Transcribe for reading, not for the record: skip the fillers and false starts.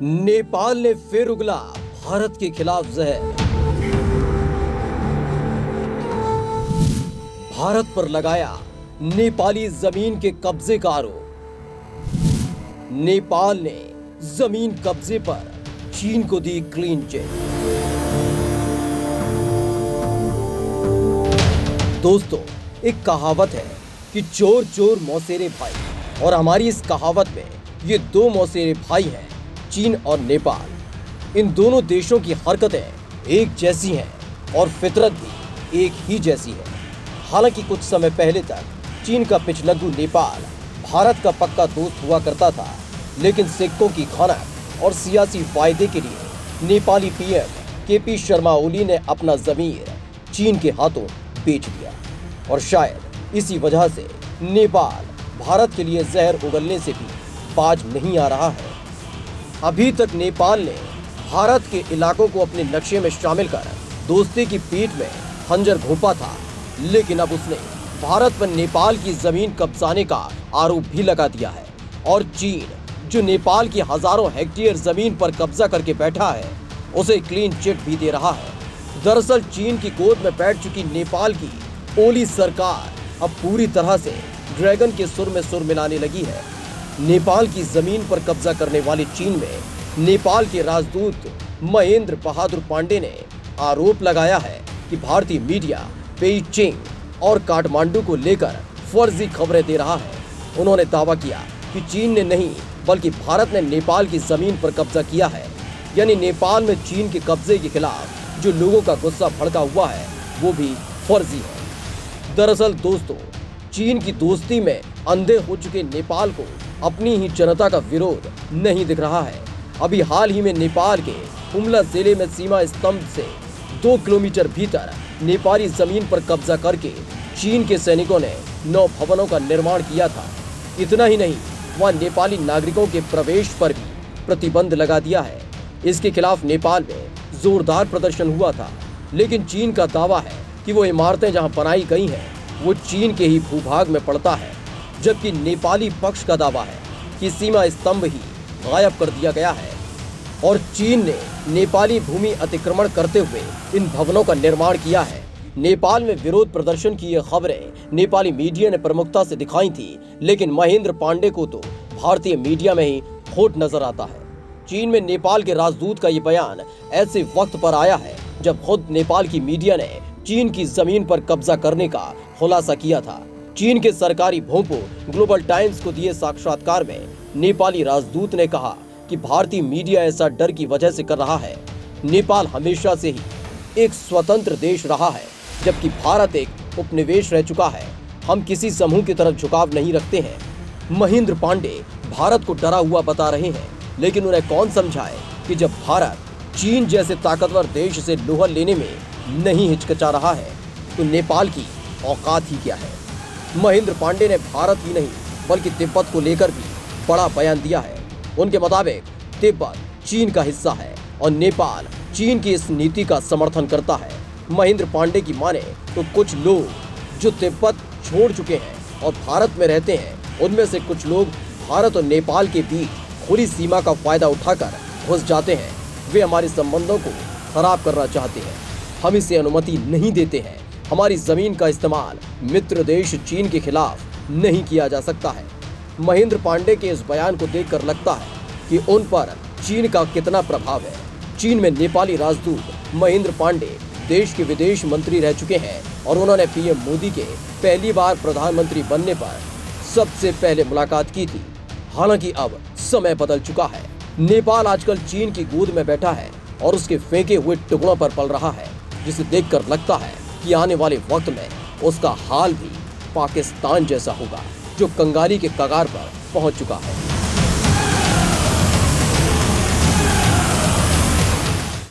नेपाल ने फिर उगला भारत के खिलाफ जहर। भारत पर लगाया नेपाली जमीन के कब्जे का आरोप। नेपाल ने जमीन कब्जे पर चीन को दी क्लीन चिट। दोस्तों, एक कहावत है कि चोर चोर मौसेरे भाई, और हमारी इस कहावत में ये दो मौसेरे भाई हैं, चीन और नेपाल। इन दोनों देशों की हरकतें एक जैसी हैं और फितरत भी एक ही जैसी है। हालांकि कुछ समय पहले तक चीन का पिछलग्गू नेपाल भारत का पक्का दोस्त हुआ करता था, लेकिन सिक्कों की खनक और सियासी फायदे के लिए नेपाली पीएम केपी शर्मा ओली ने अपना जमीर चीन के हाथों बेच दिया, और शायद इसी वजह से नेपाल भारत के लिए जहर उगलने से भी बाज नहीं आ रहा है। अभी तक नेपाल ने भारत के इलाकों को अपने नक्शे में शामिल कर दोस्ती की पीठ में खंजर घोंपा था, लेकिन अब उसने भारत पर नेपाल की जमीन कब्जाने का आरोप भी लगा दिया है। और चीन, जो नेपाल की हजारों हेक्टेयर जमीन पर कब्जा करके बैठा है, उसे क्लीन चिट भी दे रहा है। दरअसल चीन की गोद में बैठ चुकी नेपाल की ओली सरकार अब पूरी तरह से ड्रैगन के सुर में सुर मिलाने लगी है। नेपाल की जमीन पर कब्जा करने वाली चीन में नेपाल के राजदूत महेंद्र बहादुर पांडे ने आरोप लगाया है कि भारतीय मीडिया पेइचिंग और काठमांडू को लेकर फर्जी खबरें दे रहा है। उन्होंने दावा किया कि चीन ने नहीं बल्कि भारत ने नेपाल की जमीन पर कब्जा किया है, यानी नेपाल में चीन के कब्जे के खिलाफ जो लोगों का गुस्सा भड़का हुआ है वो भी फर्जी है। दरअसल दोस्तों, चीन की दोस्ती में अंधे हो चुके नेपाल को अपनी ही जनता का विरोध नहीं दिख रहा है। अभी हाल ही में नेपाल के हुमला जिले में सीमा स्तंभ से 2 किलोमीटर भीतर नेपाली जमीन पर कब्जा करके चीन के सैनिकों ने 9 भवनों का निर्माण किया था। इतना ही नहीं, वहां नेपाली नागरिकों के प्रवेश पर भी प्रतिबंध लगा दिया है। इसके खिलाफ नेपाल में जोरदार प्रदर्शन हुआ था, लेकिन चीन का दावा है कि वो इमारतें जहां बनाई गई हैं वो चीन के ही भूभाग में पड़ता है, जबकि नेपाली पक्ष का दावा है कि सीमा स्तंभ ही गायब कर दिया गया है और चीन ने नेपाली भूमि अतिक्रमण करते हुए इन भवनों का निर्माण किया है। नेपाल में विरोध प्रदर्शन की ये खबरें नेपाली मीडिया ने प्रमुखता से दिखाई थी, लेकिन महेंद्र पांडे को तो भारतीय मीडिया में ही खोट नजर आता है। चीन में नेपाल के राजदूत का ये बयान ऐसे वक्त पर आया है जब खुद नेपाल की मीडिया ने चीन की जमीन पर कब्जा करने का खुलासा किया था। चीन के सरकारी भोंपो ग्लोबल टाइम्स को दिए साक्षात्कार में नेपाली राजदूत ने कहा कि भारतीय मीडिया ऐसा डर की वजह से कर रहा है। नेपाल हमेशा से ही एक स्वतंत्र देश रहा है, जबकि भारत एक उपनिवेश रह चुका है। हम किसी समूह की तरफ झुकाव नहीं रखते हैं। महेंद्र पांडे भारत को डरा हुआ बता रहे हैं, लेकिन उन्हें कौन समझाए कि जब भारत चीन जैसे ताकतवर देश से लोहा लेने में नहीं हिचकिचा रहा है तो नेपाल की औकात ही क्या है। महेंद्र पांडे ने भारत ही नहीं बल्कि तिब्बत को लेकर भी बड़ा बयान दिया है। उनके मुताबिक तिब्बत चीन का हिस्सा है और नेपाल चीन की इस नीति का समर्थन करता है। महेंद्र पांडे की माने तो कुछ लोग जो तिब्बत छोड़ चुके हैं और भारत में रहते हैं, उनमें से कुछ लोग भारत और नेपाल के बीच खुली सीमा का फायदा उठाकर घुस जाते हैं। वे हमारे संबंधों को खराब करना चाहते हैं। हम इसे अनुमति नहीं देते हैं। हमारी जमीन का इस्तेमाल मित्र देश चीन के खिलाफ नहीं किया जा सकता है। महेंद्र पांडे के इस बयान को देखकर लगता है कि उन पर चीन का कितना प्रभाव है। चीन में नेपाली राजदूत महेंद्र पांडे देश के विदेश मंत्री रह चुके हैं और उन्होंने पीएम मोदी के पहली बार प्रधानमंत्री बनने पर सबसे पहले मुलाकात की थी। हालांकि अब समय बदल चुका है। नेपाल आजकल चीन की गोद में बैठा है और उसके फेंके हुए टुकड़ों पर पल रहा है, जिसे देखकर लगता है कि आने वाले वक्त में उसका हाल भी पाकिस्तान जैसा होगा, जो कंगाली के कगार पर पहुंच चुका है।